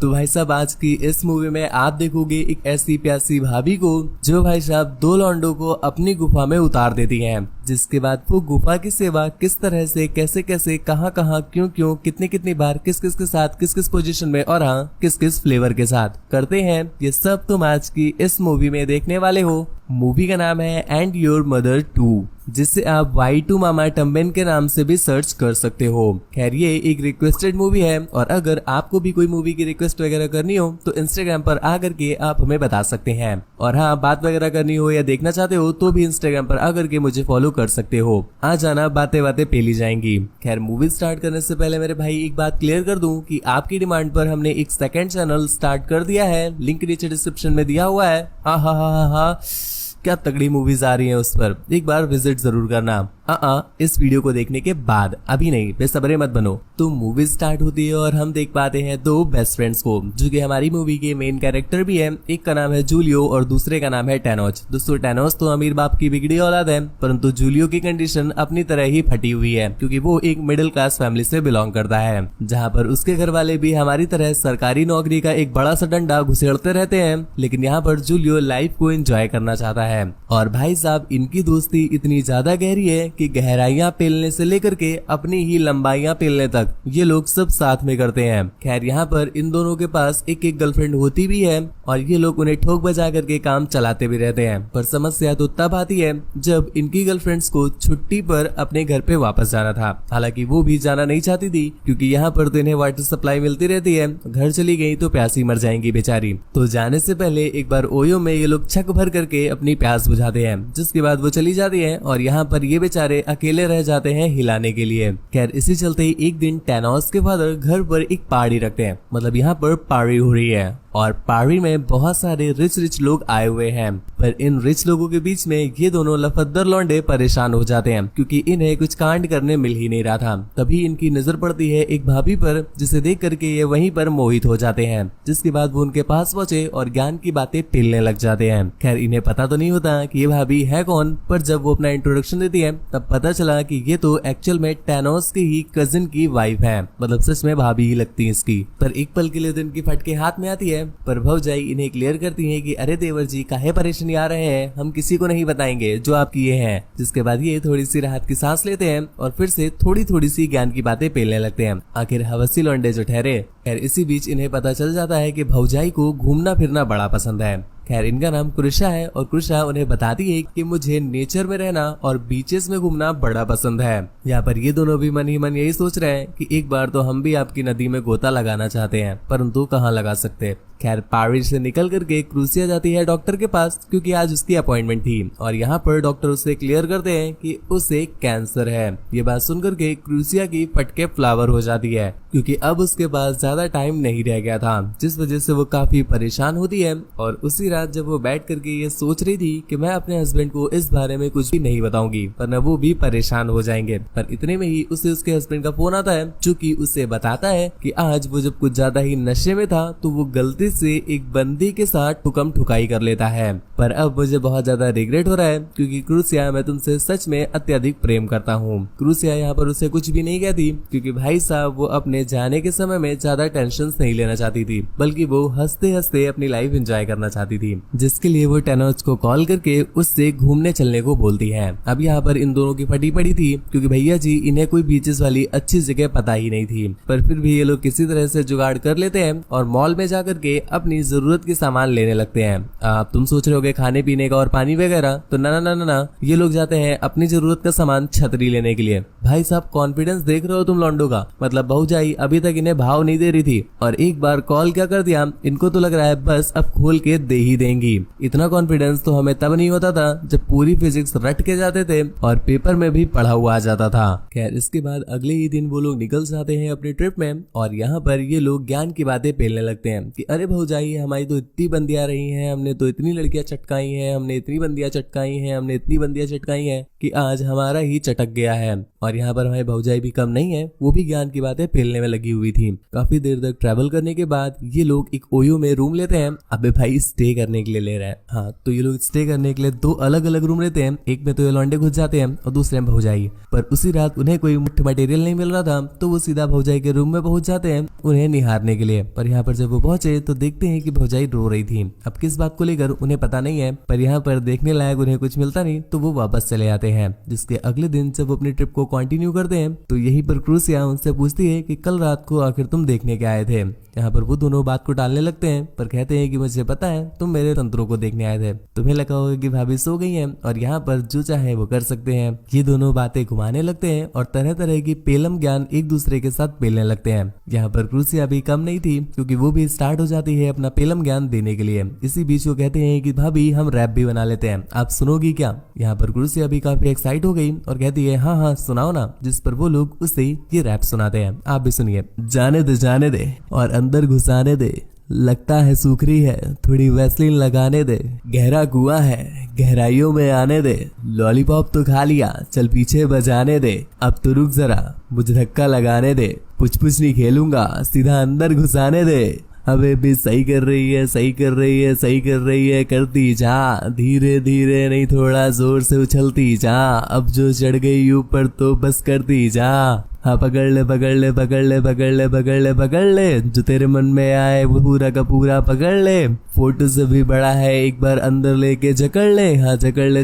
तो भाई साहब आज की इस मूवी में आप देखोगे एक ऐसी प्यासी भाभी को जो भाई साहब दो लौंडों को अपनी गुफा में उतार देती हैं, जिसके बाद वो गुफा की सेवा किस तरह से कैसे कैसे कहां कहां क्यों क्यों कितनी कितनी बार किस किस के साथ किस किस पोजीशन में और हाँ किस किस फ्लेवर के साथ करते हैं, ये सब तुम आज की इस मूवी में देखने वाले हो। मूवी का नाम है एंड योर मदर 2, जिसे आप Y2 मामा टम्बेन के नाम से भी सर्च कर सकते हो। खैर ये एक रिक्वेस्टेड मूवी है और अगर आपको भी कोई मूवी की रिक्वेस्ट वगैरह करनी हो तो इंस्टाग्राम पर आकर के आप हमें बता सकते हैं। और हाँ, बात वगैरह करनी हो या देखना चाहते हो तो भी इंस्टाग्राम पर आकर के मुझे फॉलो कर सकते हो। आ जाना, बातें बातें पेली जाएंगी। खैर मूवी स्टार्ट करने से पहले मेरे भाई एक बात क्लियर कर दूं कि आपकी डिमांड पर हमने एक सेकंड चैनल स्टार्ट कर दिया है, लिंक नीचे डिस्क्रिप्शन में दिया हुआ है। हा क्या तगड़ी मूवीज आ रही हैं उस पर एक बार विजिट जरूर करना। इस वीडियो को देखने के बाद, अभी नहीं, बेसब्रे मत बनो। तो मूवी स्टार्ट होती है और हम देख पाते हैं दो बेस्ट फ्रेंड्स को जो कि हमारी मूवी के मेन कैरेक्टर भी है। एक का नाम है जूलियो और दूसरे का नाम है टैनोस। दोस्तों टैनोस तो अमीर बाप की बिगड़ी औलाद है, परंतु जूलियो की कंडीशन अपनी तरह ही फटी हुई है क्योंकि वो एक मिडिल क्लास फैमिली से बिलोंग करता है, जहाँ पर उसके घर वाले भी हमारी तरह सरकारी नौकरी का एक बड़ा सा डंडा घुसेड़ते रहते हैं। लेकिन यहाँ पर जूलियो लाइफ को एंजॉय करना चाहता है। और भाई साहब इनकी दोस्ती इतनी ज्यादा गहरी है कि गहराइयां पेलने से लेकर के अपनी ही लंबाइयां पेलने तक ये लोग सब साथ में करते हैं। खैर यहाँ पर इन दोनों के पास एक एक गर्लफ्रेंड होती भी है और ये लोग उन्हें ठोक बजा करके काम चलाते भी रहते हैं। पर समस्या तो तब आती है जब इनकी गर्लफ्रेंड्स को छुट्टी पर अपने घर पे वापस जाना था। हालांकि वो भी जाना नहीं चाहती थी क्योंकि यहाँ पर तो इन्हें वाटर सप्लाई मिलती रहती है, घर चली गई तो प्यासी मर जाएंगी बेचारी। तो जाने से पहले एक बार ओयो में ये लोग छक भर करके अपनी प्यास बुझाते हैं, जिसके बाद वो चली जाती है और यहाँ पर ये बेचारे अकेले रह जाते हैं हिलाने के लिए। खैर इसी चलते ही एक दिन टैनोस के फादर घर पर एक पार्टी रखते हैं, मतलब यहाँ पर पार्टी हो रही है और पार्टी में बहुत सारे रिच लोग आए हुए हैं। पर इन रिच लोगों के बीच में ये दोनों लफद्दर लौंडे परेशान हो जाते हैं क्योंकि इन्हें कुछ कांड करने मिल ही नहीं रहा था। तभी इनकी नजर पड़ती है एक भाभी पर, जिसे देख करके ये वहीं पर मोहित हो जाते हैं, जिसके बाद वो उनके पास पहुंचे और ज्ञान की बातें पेलने लग जाते हैं। खैर इन्हें पता तो नहीं होता कि ये भाभी है कौन, पर जब वो अपना इंट्रोडक्शन देती है तब पता चला कि ये तो एक्चुअल में टैनोस की ही कजिन की वाइफ है, मतलब सच में भाभी ही लगती है इसकी। पर एक पल के लिए तो इनकी फटके हाथ में आती है, पर भौजाई इन्हें क्लियर करती है कि अरे देवर जी काहे परेशानी आ रहे हैं, हम किसी को नहीं बताएंगे जो आप किए हैं। जिसके बाद ये थोड़ी सी राहत की सांस लेते हैं और फिर से थोड़ी सी ज्ञान की बातें पेलने लगते हैं। आखिर हवसी लौंडे जो ठहरे। खैर इसी बीच इन्हें पता चल जाता है कि भौजाई को घूमना फिरना बड़ा पसंद है। खैर इनका नाम कृषा है और कृषा उन्हें बताती है कि मुझे नेचर में रहना और बीचेस में घूमना बड़ा पसंद है। यहाँ पर ये दोनों भी मन ही मन यही सोच रहे हैं कि एक बार तो हम भी आपकी नदी में गोता लगाना चाहते हैं, परंतु कहाँ लगा सकते। खैर पारिस से निकल करके क्रूसिया जाती है डॉक्टर के पास क्योंकि आज उसकी अपॉइंटमेंट थी और यहाँ पर डॉक्टर उसे क्लियर करते हैं कि उसे कैंसर है। ये बात सुनकर के क्रूसिया की फटके फ्लावर हो जाती है क्योंकि अब उसके पास ज्यादा टाइम नहीं रह गया था, जिस वजह से वो काफी परेशान होती है। और उसी रात जब वो बैठ करके ये सोच रही थी कि मैं अपने हस्बैंड को इस बारे में कुछ भी नहीं बताऊंगी वरना वो भी परेशान हो जाएंगे, पर इतने में ही उसे उसके हस्बैंड का फोन आता है जो कि उसे बताता है कि आज वो जब कुछ ज्यादा ही नशे में था तो वो गलती से एक बंदी के साथ ठुकम ठुकाई कर लेता है। पर अब मुझे बहुत ज्यादा रिग्रेट हो रहा है क्योंकि क्रूसिया मैं तुमसे सच में अत्यधिक प्रेम करता हूँ। क्रूसिया यहाँ पर उसे कुछ भी नहीं कहती क्योंकि भाई साहब वो अपने जाने के समय में ज्यादा टेंशन नहीं लेना चाहती थी, बल्कि वो हंसते हंसते अपनी लाइफ एंजॉय करना चाहती थी, जिसके लिए वो टैनोस को कॉल करके उससे घूमने चलने को बोलती है। अब यहाँ पर इन दोनों की फटी पड़ी थी क्योंकि भैया जी इन्हें कोई बीचेस वाली अच्छी जगह पता ही नहीं थी, पर फिर भी ये लोग किसी तरह से जुगाड़ कर लेते हैं और मॉल में जाकर के अपनी जरूरत के सामान लेने लगते हैं। आप तुम सोच रहे होगे खाने पीने का और पानी वगैरह, तो ना, ये लोग जाते हैं अपनी जरूरत का सामान छतरी लेने के लिए। भाई साहब कॉन्फिडेंस देख रहे हो तुम लौंडो का, मतलब भौजाई अभी तक इन्हें भाव नहीं दे रही थी और एक बार कॉल क्या कर दिया, इनको तो लग रहा है बस अब खोल के दे ही देंगी। इतना कॉन्फिडेंस तो हमें तब नहीं होता था जब पूरी फिजिक्स रट के जाते थे और पेपर में भी पढ़ा हुआ आ जाता था। खैर इसके बाद अगले ही दिन वो लोग निकल जाते हैं अपनी ट्रिप में और यहाँ पर ये लोग ज्ञान की बातें पेलने लगते हैं कि अरे भौजाई हमारी तो इतनी बंदियां रही हैं, हमने तो इतनी लड़कियां चटकाई हैं, हमने इतनी बंदियां चटकाई हैं, हमने इतनी बंदियां चटकाई हैं कि आज हमारा ही चटक गया है। और यहाँ पर हमारी भौजाई भी कम नहीं है, वो भी ज्ञान की बातें फैलने में लगी हुई थी। काफी देर तक ट्रैवल करने के बाद ये लोग एक ओयो में रूम लेते हैं। अबे भाई स्टे करने के लिए ले रहे हैं। हाँ, तो ये लोग स्टे करने के लिए 2 अलग अलग रूम लेते हैं। एक में तो ये लौंडे घुस जाते हैं और दूसरे में भौजाई। पर उसी रात उन्हें कोई मुफ्त मटेरियल नहीं मिल रहा था, तो वो सीधा भौजाई के रूम में पहुंच जाते हैं उन्हें निहारने के लिए। पर यहाँ पर जब वो पहुंचे तो देखते हैं कि भौजाई रो रही थी। अब किस बात को लेकर उन्हें पता नहीं है, पर यहाँ पर देखने लायक उन्हें कुछ मिलता नहीं, तो वो वापस चले आते हैं। जिसके अगले दिन जब वो अपनी ट्रिप को कंटिन्यू करते हैं तो यहीं पर क्रूसिया उनसे पूछती है कि कल रात को आखिर तुम देखने के आए थे। यहाँ पर वो दोनों बात को टालने लगते हैं, पर कहते हैं कि मुझे पता है तुम मेरे तंत्रों को देखने आए थे। तुम्हें लगा होगा कि भाभी सो गई हैं और यहाँ पर जो चाहे वो कर सकते हैं। ये दोनों बातें घुमाने लगते हैं और तरह तरह की पेलम ज्ञान एक दूसरे के साथ पेलने लगते हैं। यहाँ पर क्रूसिया भी कम नहीं थी, क्योंकि वो भी स्टार्ट हो जाती है अपना पेलम ज्ञान देने के लिए। इसी बीच वो कहते हैं कि भाभी हम रैप भी बना लेते हैं, आप सुनोगी क्या? यहाँ पर क्रूसिया भी काफी एक्साइट हो गई और कहती है हाँ हाँ सुनाओ ना। जिस पर वो लोग उसे ये रैप सुनाते हैं, आप भी सुनिए। जाने दे और अंदर घुसाने दे, लगता है सूखरी है थोड़ी वैसलीन लगाने दे, गहरा कुआं है गहराइयों में आने दे, लॉलीपॉप तो खा लिया चल पीछे बजाने दे, अब तो रुक जरा मुझे धक्का लगाने दे, पुछ नहीं खेलूंगा सीधा अंदर घुसाने दे। अबे भी सही कर रही है करती जा, धीरे धीरे नहीं थोड़ा जोर से उछलती जा, अब जो चढ़ गई ऊपर तो बस करती जा। हाँ पकड़ ले जो तेरे मन में आए वो पूरा का पूरा पकड़ ले, फोटो से भी बड़ा है एक बार अंदर लेके जकड़ ले। हाँ जकड़ ले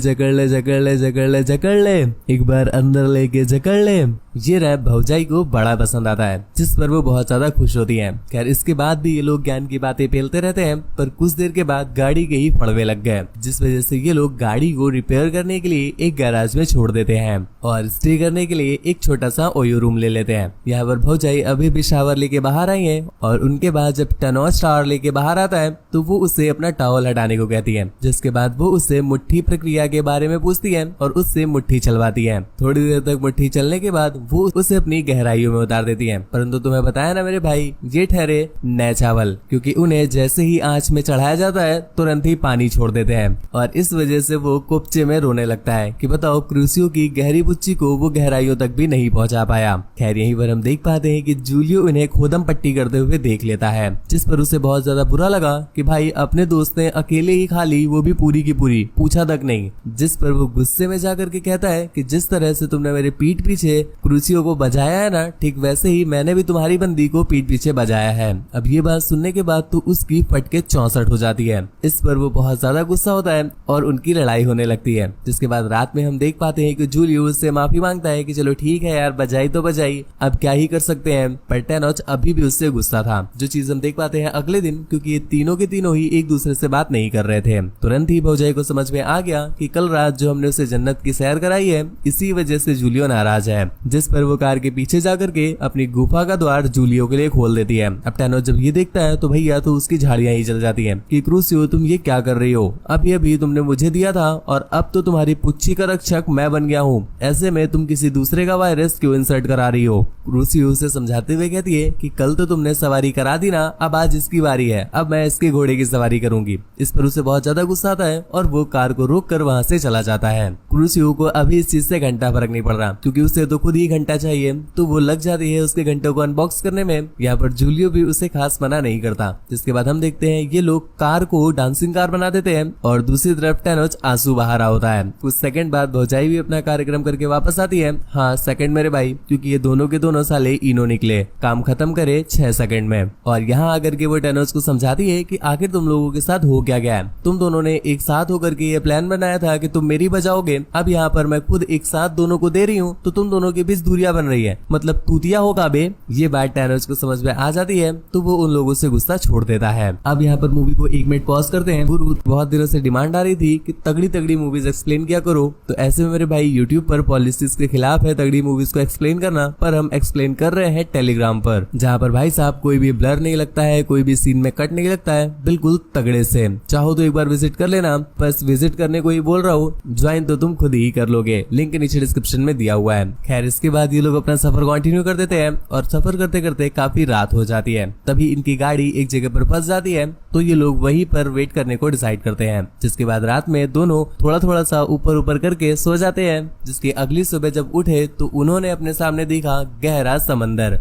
एक बार अंदर लेके जकड़ ले। ये रैप भौजाई को बड़ा पसंद आता है, जिस पर वो बहुत ज्यादा खुश होती है। खैर इसके बाद भी ये लोग ज्ञान की बातें फैलते रहते हैं, पर कुछ देर के बाद गाड़ी के ही फड़वे लग गए, जिस वजह से ये लोग गाड़ी को रिपेयर करने के लिए एक गैराज में छोड़ देते हैं और स्टे करने के लिए एक छोटा सा ओयो रूम ले लेते हैं। यहाँ पर भौजाई अभी भी शावर लेके बाहर आई है और उनके बाद जब टनॉस शावर लेके बाहर आता है तो वो उससे अपना टॉवल हटाने को कहती है, जिसके बाद वो उससे मुट्ठी प्रक्रिया के बारे में पूछती है और उससे मुट्ठी चलवाती है। थोड़ी देर तक मुट्ठी चलने के बाद वो उसे अपनी गहराइयों में उतार देती है। परंतु तुम्हें बताया ना मेरे भाई, ये ठहरे नए चावल, क्योंकि उन्हें जैसे ही आंच में चढ़ाया जाता है तुरंत ही पानी छोड़ देते हैं और इस वजह से वो कुपचे में रोने लगता है कि बताओ क्रूसियो की गहरी बुच्ची को वो गहराइयों तक भी नहीं पहुंचा पाया। खैर यहीं पर हम देख पाते हैं कि जूलियो उन्हें खोदम पट्टी करते हुए देख लेता है, जिस पर उसे बहुत ज्यादा बुरा लगा कि भाई अपने दोस्त ने अकेले ही खा ली, वो भी पूरी की पूरी, पूछा तक नहीं। जिस पर वो गुस्से में जाकर के कहता है कि जिस तरह से तुमने मेरे पीठ पीछे क्रूसियो को बजाया है ना, ठीक वैसे ही मैंने भी तुम्हारी बंदी को पीठ पीछे बजाया है। अब ये बात सुनने के बाद तो उसकी फटके 64 हो जाती है। इस पर वो बहुत ज्यादा गुस्सा होता है और उनकी लड़ाई होने लगती है। जिसके बाद रात में हम देख पाते हैं कि जूलियो उससे माफी मांगता है कि चलो ठीक है यार, बजाई तो बजाई, अब क्या ही कर सकते हैं। पर टैनोच अभी भी उससे गुस्सा था, जो चीज हम देख पाते हैं अगले दिन, क्योंकि ये तीनों के तीनों ही एक दूसरे से बात नहीं कर रहे थे। तुरंत ही भौजाई को समझ में आ गया कि कल रात जो हमने उसे जन्नत की सैर कराई है, इसी वजह से जूलियो नाराज है। जिस पर वो कार के पीछे जाकर के अपनी गुफा का द्वार जूलियो के लिए खोल देती है। अब टैनोच जब ये देखता है तो भैया तो उसकी झाड़ियां ही जल जाती है कि क्रूसियो तुम ये क्या कर रही हो, अभी तुमने मुझे दिया था और अब तो तुम्हारी पुच्छी का रक्षक मैं बन गया हूँ, ऐसे में तुम किसी दूसरे का वायरस क्यों इंसर्ट करा रही हो। क्रूसियो उसे समझाते हुए कहती है कि कल तो तुमने सवारी करा दी ना, अब आज इसकी बारी है, अब मैं इसके घोड़े की सवारी करूंगी। इस पर उसे बहुत ज्यादा गुस्सा आता है और वो कार को रोक कर वहाँ से चला जाता है। क्रूसियो को अभी इस चीज से घंटा फर्क नहीं पड़ रहा, क्योंकि उसे तो खुद ही घंटा चाहिए, तो वो लग जाती है उसके घंटों को अनबॉक्स करने में। यहाँ पर जूलियो भी उसे खास मना नहीं करता। जिसके बाद हम देखते हैं ये लोग कार को डांसिंग कार बना देते हैं और दूसरी तरफ टैनोच आंसू बहा रहा होता है। कुछ सेकंड बाद भौजाई भी अपना कार्यक्रम करके वापस आती है। हाँ सेकंड मेरे भाई, क्योंकि ये दोनों के दोनों साले इनो निकले, काम खत्म करे 6 सेकंड में। और यहाँ आकर के वो टैनोच को समझाती है कि आखिर तुम लोगों के साथ हो क्या गया है, तुम दोनों ने एक साथ होकर के ये प्लान बनाया था कि तुम मेरी बजाओगे, अब यहाँ पर मैं खुद एक साथ दोनों को दे रही हूँ, तो तुम दोनों के बीच दूरियां बन रही है, मतलब तूतिया होगा बे। ये बात टैनोच को समझ में आ जाती है, तो वो उन लोगों से गुस्सा छोड़ देता है। अब यहाँ पर मूवी को 1 मिनट पॉज करते हैं। गुरु बहुत दिनों से डिमांड आ रही थी कि तगड़ी मूवीज एक्सप्लेन किया करो, तो ऐसे में मेरे भाई यूट्यूब पर पॉलिटिक्स के खिलाफ है तगड़ी मूवीज को एक्सप्लेन करना, करना, पर हम एक्सप्लेन कर रहे हैं टेलीग्राम पर, जहाँ पर भाई साहब कोई भी ब्लर नहीं लगता है, कोई भी सीन में कट नहीं लगता है, बिल्कुल तगड़े से। चाहो तो एक बार विजिट कर लेना, बस विजिट करने को ही बोल रहा हूँ, ज्वाइन तो तुम खुद ही कर लोगे, लिंक नीचे डिस्क्रिप्शन में दिया हुआ है। खैर इसके बाद ये लोग अपना सफर कंटिन्यू कर देते हैं और सफर करते करते काफी रात हो जाती है। तभी इनकी गाड़ी एक जगह पर फंस जाती है, तो ये लोग वहीं पर वेट करने को डिसाइड करते हैं। जिसके बाद रात में दोनों थोड़ा थोड़ा सा ऊपर ऊपर करके सो जाते हैं। जिसकी अगली सुबह जब उठे तो उन्होंने अपने सामने देखा गहरा समंदर।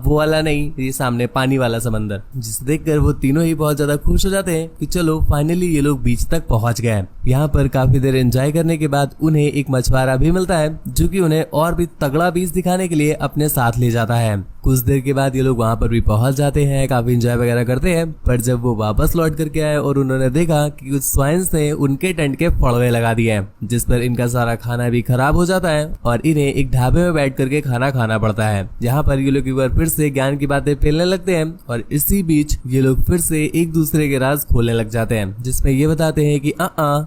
वो वाला नहीं, ये सामने पानी वाला समंदर, जिसे देखकर वो तीनों ही बहुत ज्यादा खुश हो जाते हैं कि चलो फाइनली ये लोग बीच तक पहुंच गए। यहाँ पर काफी देर एंजॉय करने के बाद उन्हें एक मछुआरा भी मिलता है, जो कि उन्हें और भी तगड़ा बीच दिखाने के लिए अपने साथ ले जाता है। कुछ देर के बाद ये लोग वहाँ पर भी पहुंच जाते हैं, काफी एंजॉय वगैरह करते हैं। पर जब वो वापस लौट करके आए और उन्होंने देखा कि कुछ स्वाइन्स ने उनके टेंट के फड़वे लगा दिए हैं, जिस पर इनका सारा खाना भी खराब हो जाता है और इन्हें एक ढाबे में बैठ करके खाना खाना पड़ता है। यहाँ पर ये लोग एक बार फिर से ज्ञान की बातें फैलने लगते हैं और इसी बीच ये लोग फिर से एक दूसरे के राज खोलने लग जाते हैं, जिसमें ये बताते हैं कि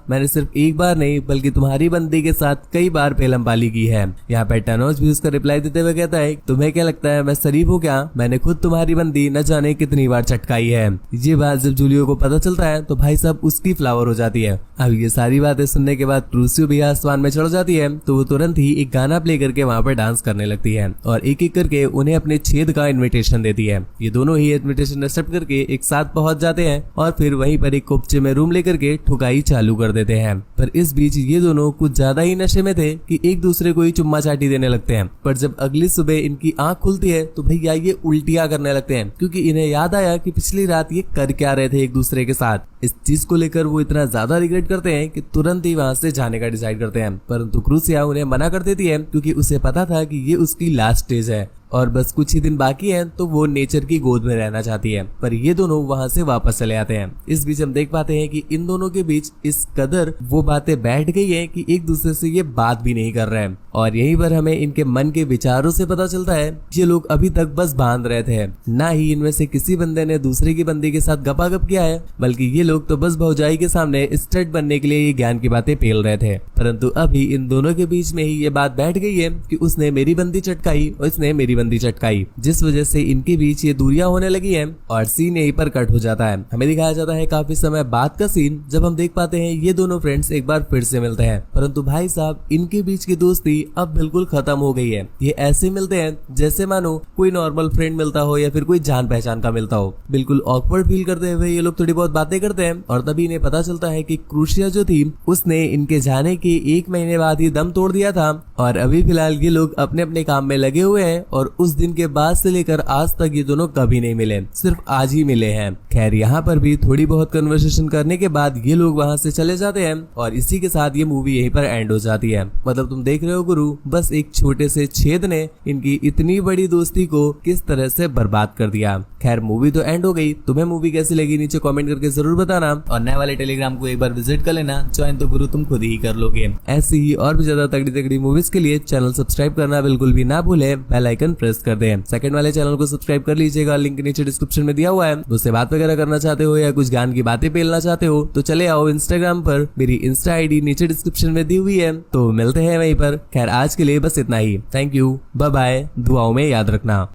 मैंने सिर्फ एक बार नहीं बल्कि तुम्हारी बंदी के साथ कई बार पेलम पाली की है। यहाँ पर टैनोस भी उसका रिप्लाई देते हुए कहता है, तुम्हें क्या लगता है मैं शरीफ हूँ क्या? मैंने खुद तुम्हारी बंदी न जाने कितनी बार चटकाई है। ये बात जब जूलियो को पता चलता है तो भाई साहब उसकी फ्लावर हो जाती है। अब ये सारी बातें सुनने के बाद क्रूसियो भी आसमान में चढ़ जाती है, तो वो तुरंत ही एक गाना प्ले करके वहाँ पर डांस करने लगती है और एक एक करके उन्हें अपने छेद का इन्विटेशन देती है। ये दोनों ही इन्विटेशन एक्सेप्ट करके एक साथ पहुंच जाते हैं और फिर वहीं पर एक कोपचे में रूम लेकर के ठुकाई चालू कर देते हैं। पर इस बीच ये दोनों कुछ ज्यादा ही नशे में थे कि एक दूसरे को ही चुम्मा चाटी देने लगते हैं। पर जब अगली सुबह इनकी आंख खुलती है तो भैया ये उल्टियां करने लगते हैं, क्योंकि इन्हें याद आया कि पिछली रात ये कर क्या रहे थे एक दूसरे के साथ। इस चीज को लेकर वो इतना ज्यादा रिग्रेट करते हैं कि तुरंत ही वहां से जाने का डिसाइड करते हैं। परंतु क्रूसिया उन्हें मना कर देती है, क्योंकि उसे पता था कि ये उसकी लास्ट स्टेज है और बस कुछ ही दिन बाकी है, तो वो नेचर की गोद में रहना चाहती है। पर ये दोनों वहां से वापस चले आते हैं। इस बीच हम देख पाते हैं कि इन दोनों के बीच इस कदर वो बातें बैठ गई है कि एक दूसरे से ये बात भी नहीं कर रहे हैं। और यहीं पर हमें इनके मन के विचारों से पता चलता है ये लोग अभी तक बस बांध रहे थे, ना ही इनमें से किसी बंदे ने दूसरे की बंदी के साथ गपागप किया है, बल्कि ये लोग तो बस भौजाई के सामने स्टड बनने के लिए ये ज्ञान की बातें पेल रहे थे। परंतु अभी इन दोनों के बीच में ही ये बात बैठ गई है कि उसने मेरी बंदी चटकाई और इसने मेरी बंदी चटकाई, जिस वजह से इनके बीच ये दूरियां होने लगी हैं और सीन यहीं पर कट हो जाता है। हमें दिखाया जाता है काफी समय बाद का सीन, जब हम देख पाते हैं ये दोनों फ्रेंड्स एक बार फिर से मिलते हैं। परंतु भाई साहब इनके बीच की दोस्ती अब बिल्कुल खत्म हो गई है। ये ऐसे मिलते हैं जैसे मानो कोई नॉर्मल फ्रेंड मिलता हो या फिर कोई जान पहचान का मिलता हो। बिल्कुल ऑकवर्ड फील करते हुए ये लोग थोड़ी बहुत बातें करते हैं और तभी इन्हें पता चलता है कि क्रूसिया जो थी उसने इनके जाने के 1 महीने बाद ही दम तोड़ दिया था और अभी फिलहाल ये लोग अपने अपने काम में लगे हुए हैं और उस दिन के बाद से लेकर आज तक ये दोनों कभी नहीं मिले, सिर्फ आज ही मिले हैं। खैर यहाँ पर भी थोड़ी बहुत कन्वर्सेशन करने के बाद ये लोग वहाँ से चले जाते हैं और इसी के साथ ये मूवी यहीं पर एंड हो जाती है। मतलब तुम देख रहे हो गुरु, बस एक छोटे से छेद ने इनकी इतनी बड़ी दोस्ती को किस तरह से बर्बाद कर दिया। खैर मूवी तो एंड हो गई, तुम्हें मूवी कैसी लगी नीचे कमेंट करके जरूर बताना और नए वाले टेलीग्राम को एक बार विजिट कर लेना, ज्वाइन तो गुरु तुम खुद ही कर लोगे। ऐसी ही और भी ज्यादा तगड़ी तगड़ी मूवीज के लिए चैनल सब्सक्राइब करना बिल्कुल भी ना भूले, बेल आइकन प्रेस कर दें। सेकंड वाले चैनल को सब्सक्राइब कर लीजिएगा, लिंक नीचे डिस्क्रिप्शन में दिया हुआ है। उससे बात वगैरह करना चाहते हो या कुछ ज्ञान की बातें पेलना चाहते हो तो चले आओ इंस्टाग्राम पर, मेरी इंस्टा आईडी नीचे डिस्क्रिप्शन में दी हुई है, तो मिलते हैं वहीं पर। खैर आज के लिए बस इतना ही, थैंक यू, बाय बाय, दुआओं में याद रखना।